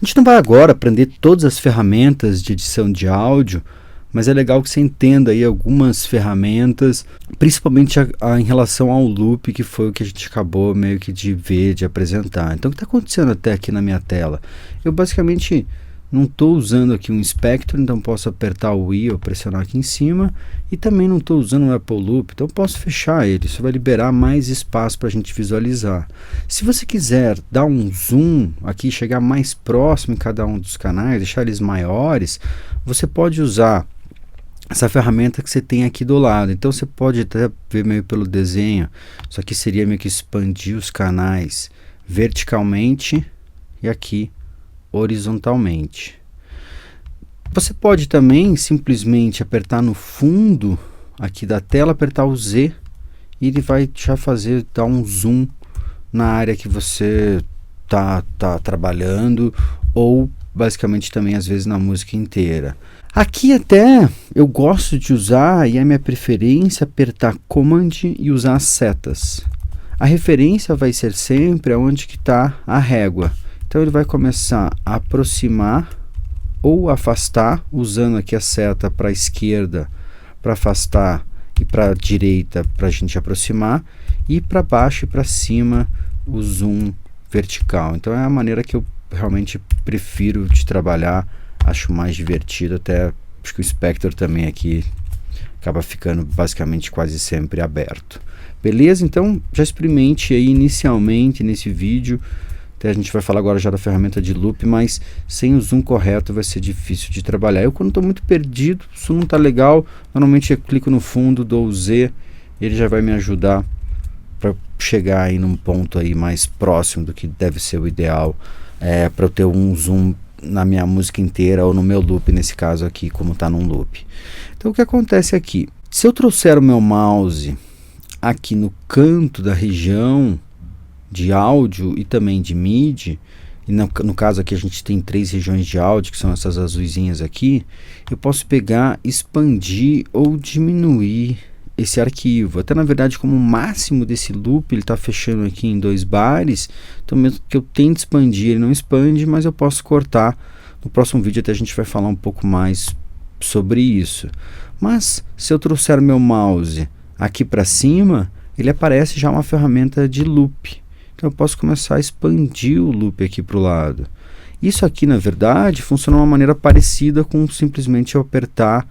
A gente não vai agora aprender todas as ferramentas de edição de áudio, mas é legal que você entenda aí algumas ferramentas, principalmente em relação ao loop, que foi o que a gente acabou meio que de ver, de apresentar. Então o que está acontecendo até aqui na minha tela? Eu basicamente não estou usando aqui um Spectrum, então posso apertar o I ou pressionar aqui em cima, e também não estou usando o Apple Loop, então posso fechar ele, isso vai liberar mais espaço para a gente visualizar. Se você quiser dar um zoom aqui, chegar mais próximo em cada um dos canais, deixar eles maiores, você pode usar essa ferramenta que você tem aqui do lado. Então você pode até ver meio pelo desenho, isso aqui seria meio que expandir os canais verticalmente e aqui horizontalmente. Você pode também simplesmente apertar no fundo aqui da tela, apertar o Z, e ele vai já dar um zoom na área que você tá trabalhando, ou basicamente também às vezes na música inteira. Aqui até eu gosto de usar, e é minha preferência, apertar Command e usar as setas. A referência vai ser sempre aonde que está a régua. Então ele vai começar a aproximar ou afastar, usando aqui a seta para a esquerda para afastar e para a direita para a gente aproximar, e para baixo e para cima o zoom vertical. Então é a maneira que eu realmente prefiro de trabalhar, acho mais divertido, até acho que o Spectrum também aqui acaba ficando basicamente quase sempre aberto. Beleza? Então já experimente aí inicialmente nesse vídeo. Até a gente vai falar agora já da ferramenta de loop, mas sem o zoom correto vai ser difícil de trabalhar. Eu, quando estou muito perdido, o som não está legal, normalmente eu clico no fundo, dou o Z, ele já vai me ajudar para chegar aí num ponto aí mais próximo do que deve ser o ideal, para eu ter um zoom na minha música inteira ou no meu loop, nesse caso aqui, como está num loop. Então o que acontece aqui? Se eu trouxer o meu mouse aqui no canto da região de áudio e também de MIDI, e no caso aqui a gente tem 3 regiões de áudio, que são essas azuisinhas aqui, eu posso pegar, expandir ou diminuir esse arquivo. Até na verdade, como o máximo desse loop ele está fechando aqui em 2 bares, então mesmo que eu tente expandir, ele não expande, mas eu posso cortar. No próximo vídeo até a gente vai falar um pouco mais sobre isso. Mas se eu trouxer meu mouse aqui para cima, ele aparece já uma ferramenta de loop. Então eu posso começar a expandir o loop aqui para o lado. Isso aqui, na verdade, funciona de uma maneira parecida com simplesmente eu apertar,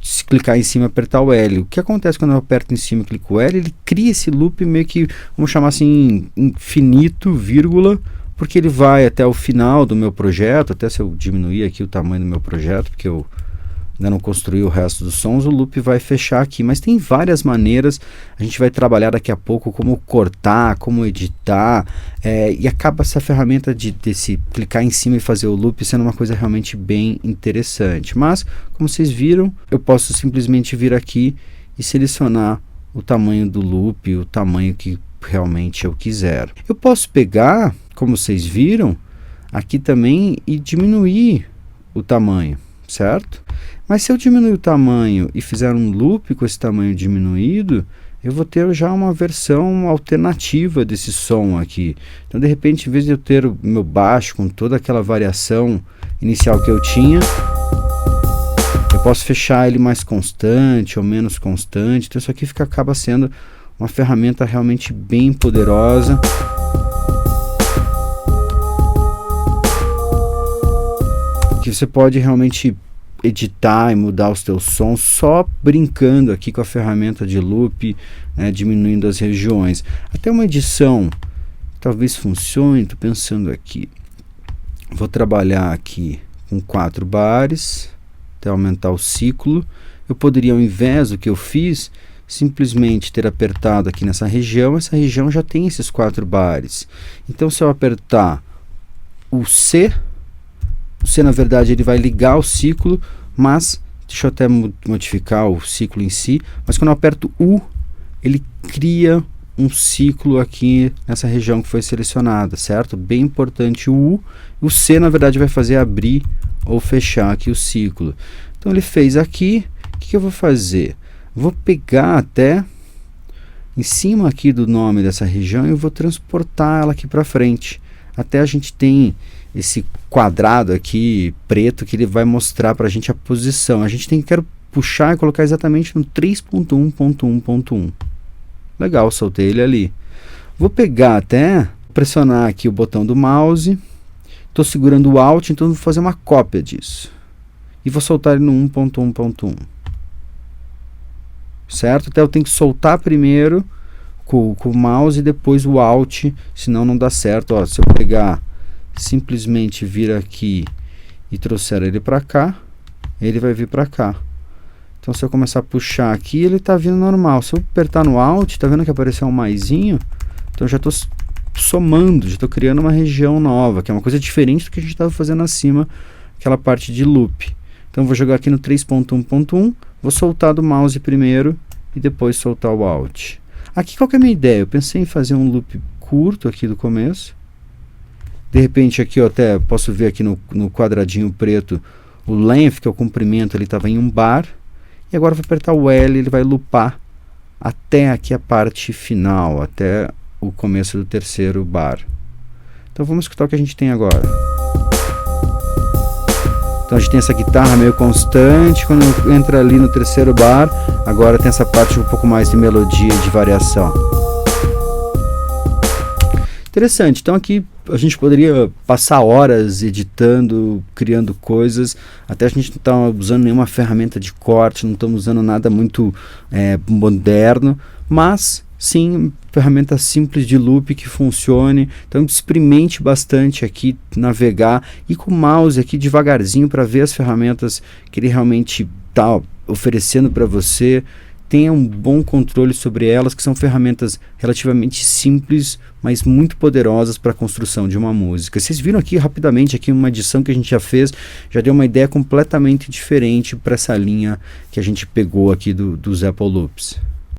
se clicar em cima e apertar o L. O que acontece quando eu aperto em cima e clico o L? Ele cria esse loop meio que, vamos chamar assim, infinito, vírgula, porque ele vai até o final do meu projeto. Até se eu diminuir aqui o tamanho do meu projeto, porque eu ainda não construí o resto dos sons, o loop vai fechar aqui. Mas tem várias maneiras, a gente vai trabalhar daqui a pouco como cortar, como editar, e acaba essa ferramenta desse clicar em cima e fazer o loop sendo uma coisa realmente bem interessante. Mas, como vocês viram, eu posso simplesmente vir aqui e selecionar o tamanho do loop, o tamanho que realmente eu quiser. Eu posso pegar, como vocês viram, aqui também e diminuir o tamanho, certo? Mas se eu diminuir o tamanho e fizer um loop com esse tamanho diminuído, eu vou ter já uma versão alternativa desse som aqui. Então, de repente, em vez de eu ter o meu baixo com toda aquela variação inicial que eu tinha, eu posso fechar ele mais constante ou menos constante. Então isso aqui acaba sendo uma ferramenta realmente bem poderosa. Que você pode realmente editar e mudar os teus sons só brincando aqui com a ferramenta de loop, né, diminuindo as regiões. Até uma edição talvez funcione, estou pensando aqui. Vou trabalhar aqui com 4 bares, até aumentar o ciclo. Eu poderia, ao invés do que eu fiz, simplesmente ter apertado aqui nessa região. Essa região já tem esses 4 bares. Então se eu apertar o C na verdade ele vai ligar o ciclo, mas deixa eu até modificar o ciclo em si, mas quando eu aperto U, ele cria um ciclo aqui nessa região que foi selecionada, certo? Bem importante o U. O C na verdade vai fazer abrir ou fechar aqui o ciclo. Então ele fez aqui. O que eu vou fazer? Vou pegar até em cima aqui do nome dessa região e eu vou transportar ela aqui para frente. Até a gente tem esse quadrado aqui preto que ele vai mostrar para a gente a posição. A gente quero puxar e colocar exatamente no 3.1.1.1. Legal, soltei ele ali. Vou pegar até, pressionar aqui o botão do mouse, estou segurando o Alt, então vou fazer uma cópia disso. E vou soltar ele no 1.1.1. Certo? Até eu tenho que soltar primeiro com o mouse e depois o Alt, senão não dá certo. Ó, se eu pegar, simplesmente vir aqui e trouxer ele para cá, ele vai vir para cá. Então se eu começar a puxar aqui, ele está vindo normal. Se eu apertar no Alt, está vendo que apareceu um maisinho? Então eu já estou somando, já estou criando uma região nova, que é uma coisa diferente do que a gente estava fazendo acima, aquela parte de loop. Então eu vou jogar aqui no 3.1.1, vou soltar do mouse primeiro e depois soltar o Alt. Aqui qual que é a minha ideia? Eu pensei em fazer um loop curto aqui do começo. De repente aqui eu até posso ver aqui no quadradinho preto o length, que é o comprimento, ele estava em 1 bar. E agora eu vou apertar o L, ele vai loopar até aqui a parte final, até o começo do terceiro bar. Então vamos escutar o que a gente tem agora. Então a gente tem essa guitarra meio constante, quando entra ali no terceiro bar, agora tem essa parte um pouco mais de melodia e de variação. Interessante, então aqui a gente poderia passar horas editando, criando coisas, até a gente não está usando nenhuma ferramenta de corte, não estamos usando nada muito moderno, mas sim, ferramenta simples de loop que funcione. Então experimente bastante aqui, navegar e com o mouse aqui devagarzinho para ver as ferramentas que ele realmente está oferecendo para você. Tenha um bom controle sobre elas, que são ferramentas relativamente simples, mas muito poderosas para a construção de uma música. Vocês viram aqui rapidamente aqui uma edição que a gente já fez, já deu uma ideia completamente diferente para essa linha que a gente pegou aqui dos Apple Loops.